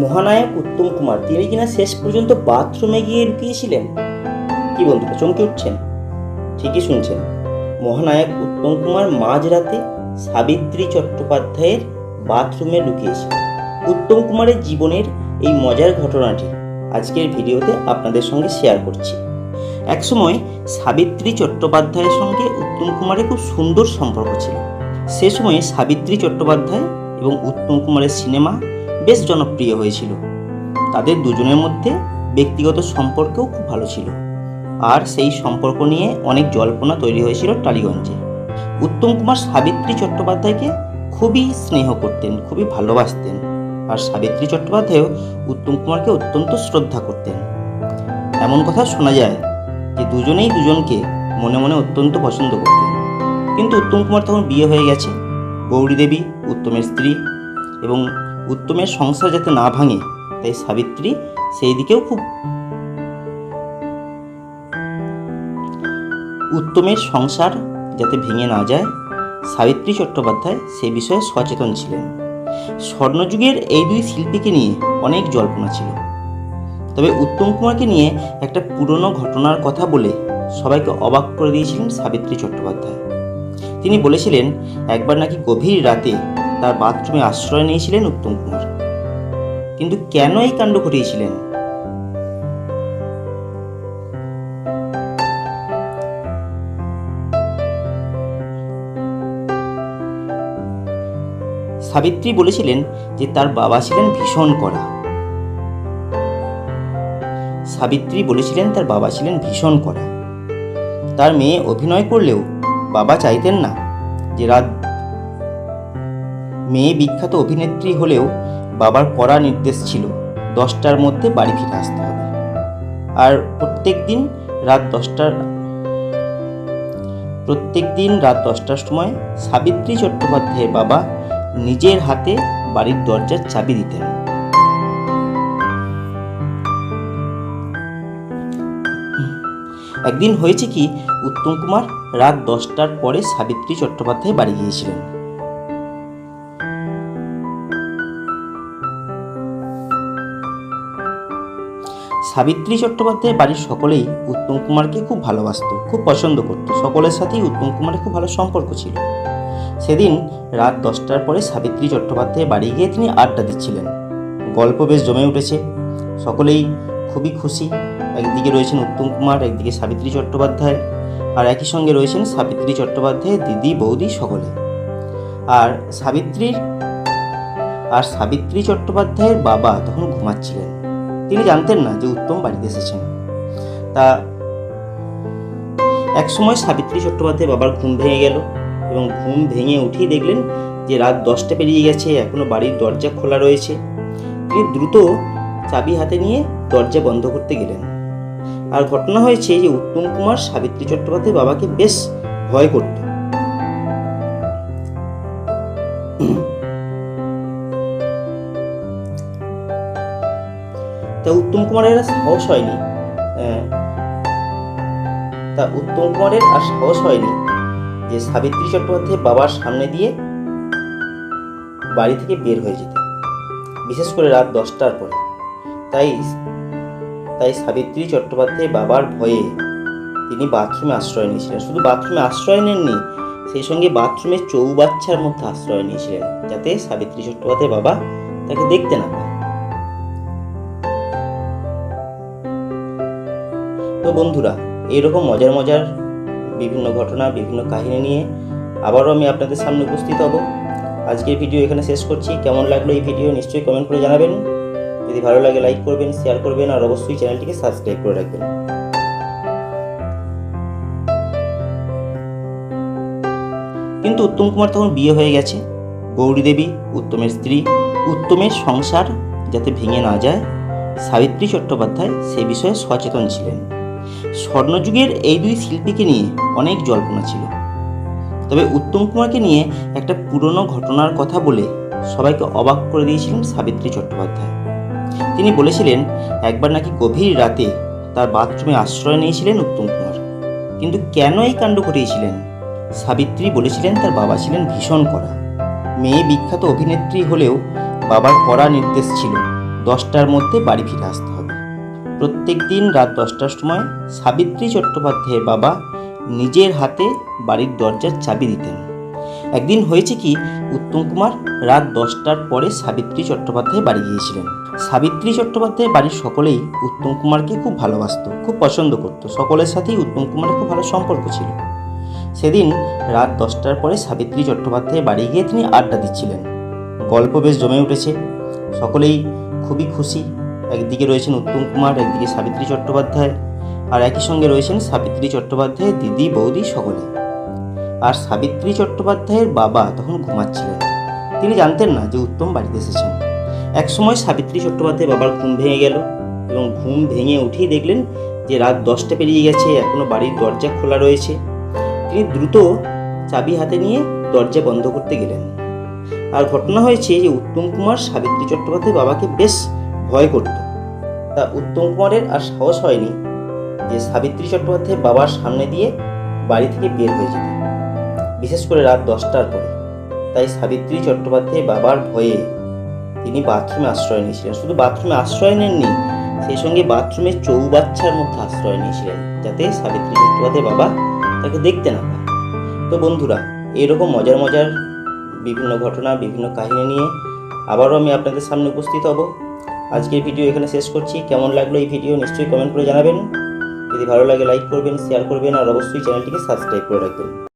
মহানায়ক উত্তম কুমার তিনি কিনা শেষ পর্যন্ত বাথরুমে গিয়ে লুকিয়েছিলেন। কি বন্ধুরা, চমকে উঠছেন? ঠিকই শুনছেন, মহানায়ক উত্তম কুমার মাঝরাতে সাবিত্রী চট্টোপাধ্যায়ের বাথরুমে লুকিয়েছিলেন। উত্তম কুমারের জীবনের এই মজার ঘটনাটি আজকের ভিডিওতে আপনাদের সঙ্গে শেয়ার করছি। একসময় সাবিত্রী চট্টোপাধ্যায়ের সঙ্গে উত্তম কুমারের খুব সুন্দর সম্পর্ক ছিল। সে সময়ে সাবিত্রী চট্টোপাধ্যায় এবং উত্তম কুমারের সিনেমা বেশ জনপ্রিয় হয়েছিল। তাদের দুজনের মধ্যে ব্যক্তিগত সম্পর্কও খুব ভালো ছিল, আর সেই সম্পর্ক নিয়ে অনেক জল্পনা তৈরি হয়েছিল টালিগঞ্জে। উত্তম কুমার সাবিত্রী চট্টোপাধ্যায়কে খুবই স্নেহ করতেন, খুবই ভালোবাসতেন, আর সাবিত্রী চট্টোপাধ্যায়ও উত্তম কুমারকে অত্যন্ত শ্রদ্ধা করতেন। এমন কথা শোনা যায় যে দুজনেই দুজনকে মনে মনে অত্যন্ত পছন্দ করতেন। কিন্তু উত্তম কুমার তখন বিয়ে হয়ে গেছে, গৌরী দেবী উত্তমের স্ত্রী, এবং উত্তমের সংসার যাতে না ভাঙে তাই সাবিত্রী সেই দিকেও খুব উত্তমের সংসার যাতে ভেঙে না যায় সাবিত্রী চট্টোপাধ্যায় সে বিষয়ে সচেতন ছিলেন। স্বর্ণযুগের এই দুই শিল্পীকে নিয়ে অনেক জল্পনা ছিল, তবে উত্তম কুমারকে নিয়ে একটা পুরনো ঘটনার কথা বলে সবাইকে অবাক করে দিয়েছিলেন সাবিত্রী চট্টোপাধ্যায়। তিনি বলেছিলেন একবার নাকি গভীর রাতে তার বাথরুমে আশ্রয় নিয়েছিলেন উত্তম কুমার। কিন্তু কেন এই কাণ্ড ঘটিয়েছিলেন? সাবিত্রী বলেছিলেন যে তার বাবা ছিলেন ভীষণ কড়া। তার মেয়ে অভিনয় করলেও বাবা চাইতেন না যে মেয়ে বিখ্যাত অভিনেত্রী হলেও বাবার কড়া নির্দেশ ছিল 10টার মধ্যে বাড়ি ফিরে আসতে হবে। আর প্রত্যেক দিন রাত 10টার সময় সাবিত্রী চট্টোপাধ্যায়ের বাবা নিজের হাতে বাড়ির দরজার চাবি দিতেন। একদিন হয়েছে কি, উত্তম কুমার রাত 10টার পরে সাবিত্রী চট্টোপাধ্যায় বাড়ি গিয়েছিলেন। সাবিত্রী চট্টোপাধ্যায় বাড়ির সকলেই উত্তম কুমারকে খুব ভালোবাসত, খুব পছন্দ করত। সকলের সাথেই উত্তম কুমারের খুব ভালো সম্পর্ক ছিল। সেদিন রাত 10টার পরে সাবিত্রী চট্টোপাধ্যায় বাড়ি গিয়ে তিনি আড্ডা দিচ্ছিলেন। গল্প বেশ জমে উঠেছে, সকলেই খুবই খুশি। একদিকে রয়েছেন উত্তম কুমার, একদিকে সাবিত্রী চট্টোপাধ্যায়, আর একই সঙ্গে রয়েছেন সাবিত্রী চট্টোপাধ্যায়ের দিদি বৌদি সকলে। আর সাবিত্রী চট্টোপাধ্যায়ের বাবা তখন ঘুমাচ্ছিলেন। তিনি জানতেন না যে উত্তম বাড়িতে এসেছেন। তা একসময় সাবিত্রী চট্টোপাধ্যায় বাবার ঘুম ভেঙে গেল, এবং ঘুম ভেঙে উঠেই দেখলেন যে রাত 10টা পেরিয়ে গেছে, এখনো বাড়ির দরজা খোলা রয়েছে। তিনি দ্রুত চাবি হাতে নিয়ে দরজা বন্ধ করতে গেলেন। আর ঘটনা হয়েছে যে উত্তম কুমার সাবিত্রী চট্টোপাধ্যায় বাবাকে বেশ ভয় করত। তা উত্তম কুমারের আর সাহস হয়নি যে সাবিত্রী চট্টোপাধ্যায় বাবার সামনে দিয়ে বাড়ি থেকে বের হয়ে যেতে, বিশেষ করে রাত 10টার পরে। তাই সাবিত্রী চট্টোপাধ্যায় বাবার ভয়ে তিনি বাথরুমে আশ্রয় নিয়েছিলেন। শুধু বাথরুমে আশ্রয় নেননি, সেই সঙ্গে বাথরুমের চৌবাচ্চার মধ্যে আশ্রয় নিয়েছিলেন, যাতে সাবিত্রী চট্টোপাধ্যায় বাবা তাকে দেখতে না পায়। তো বন্ধুরা, এইরকম মজার বিভিন্ন ঘটনা, বিভিন্ন কাহিনী নিয়ে আবারও আমি আপনাদের সামনে উপস্থিত হব। আজকের ভিডিও এখানে শেষ করছি। কেমন লাগলো এই ভিডিও নিশ্চয়ই কমেন্ট করে জানাবেন। যদি ভালো লাগে লাইক করবেন, শেয়ার করবেন, আর অবশ্যই চ্যানেলটিকে সাবস্ক্রাইব করে রাখবেন। কিন্তু উত্তম কুমার তখন বিয়ে হয়ে গেছে, গৌরী দেবী উত্তমের স্ত্রী। উত্তমের সংসার যাতে ভেঙে না যায় সাবিত্রী চট্টোপাধ্যায় সে বিষয়ে সচেতন ছিলেন। স্বর্ণযুগের এই দুই শিল্পীকে নিয়ে অনেক জল্পনা ছিল, তবে উত্তম কুমারকে নিয়ে একটা পুরনো ঘটনার কথা বলে সবাইকে অবাক করে দিয়েছিলেন সাবিত্রী চট্টোপাধ্যায়। তিনি বলেছিলেন একবার নাকি গভীর রাতে তার বাথরুমে আশ্রয় নিয়েছিলেন উত্তম কুমার। কিন্তু কেন এই কাণ্ড ঘটিয়েছিলেন? সাবিত্রী বলেছিলেন তার বাবা ছিলেন ভীষণ কড়া। মেয়ে বিখ্যাত অভিনেত্রী হলেও বাবার কড়া নির্দেশ ছিল 10টার মধ্যে বাড়ি ফিরে আসতে হবে। প্রত্যেক দিন রাত 10টার সময় সাবিত্রী চট্টোপাধ্যায়ের বাবা নিজের হাতে বাড়ির দরজার চাবি দিতেন। একদিন হয়েছে কি, উত্তম কুমার রাত 10টার পরে সাবিত্রী চট্টোপাধ্যায় বাড়ি গিয়েছিলেন। সাবিত্রী চট্টোপাধ্যায়ের বাড়ির সকলেই উত্তম কুমারকে খুব ভালোবাসত, খুব পছন্দ করত। সকলের সাথেই উত্তম কুমারের খুব ভালো সম্পর্ক ছিল। সেদিন রাত 10টার পরে সাবিত্রী চট্টোপাধ্যায়ের বাড়ি গিয়ে তিনি আড্ডা দিচ্ছিলেন। গল্প বেশ জমে উঠেছে, সকলেই খুবই খুশি। একদিকে রয়েছেন উত্তম কুমার, একদিকে সাবিত্রী চট্টোপাধ্যায়, আর একই সঙ্গে রয়েছেন সাবিত্রী চট্টোপাধ্যায়ের দিদি, বৌদি সকলে। আর সাবিত্রী চট্টোপাধ্যায়ের বাবা তখন ঘুমাচ্ছিলেন। তিনি জানতেন না যে উত্তম বাড়িতে এসেছেন। একসময় সাবিত্রী চট্টোপাধ্যায়ের বাবার ঘুম ভেঙে গেল এবং ঘুম ভেঙে উঠেই দেখলেন যে রাত 10টা পেরিয়ে গেছে, এখনও বাড়ির দরজা খোলা রয়েছে। তিনি দ্রুত চাবি হাতে নিয়ে দরজা বন্ধ করতে গেলেন। আর ঘটনা হয়েছে যে উত্তম কুমার সাবিত্রী চট্টোপাধ্যায়ের বাবাকে বেশ ভয় করত। তা উত্তম কুমারের আর সাহস হয়নি যে সাবিত্রী চট্টোপাধ্যায়ের বাবার সামনে দিয়ে বাড়ি থেকে বের হয়ে যেতে, বিশেষ করে রাত 10টার পরে। তাই সাবিত্রী চট্টোপাধ্যায়ের বাবার ভয়ে তিনি বাথরুমে আশ্রয় নিয়েছিলেন। শুধু বাথরুমে আশ্রয় নেননি, সেই সঙ্গে বাথরুমের চৌবাচ্চার মধ্যে আশ্রয় নিয়েছিলেন, যাতে সাবিত্রী চট্টোপাধ্যায়ের বাবা তাকে দেখতে না পায়। তো বন্ধুরা, এরকম মজার মজার বিভিন্ন ঘটনা, বিভিন্ন কাহিনী নিয়ে আবারও আমি আপনাদের সামনে উপস্থিত হব। আজকের ভিডিও এখানে শেষ করছি। কেমন লাগলো এই ভিডিও নিশ্চয়ই কমেন্ট করে জানাবেন। যদি ভালো লাগে লাইক করবেন, শেয়ার করবেন, আর অবশ্যই চ্যানেলটিকে সাবস্ক্রাইব করে রাখবেন।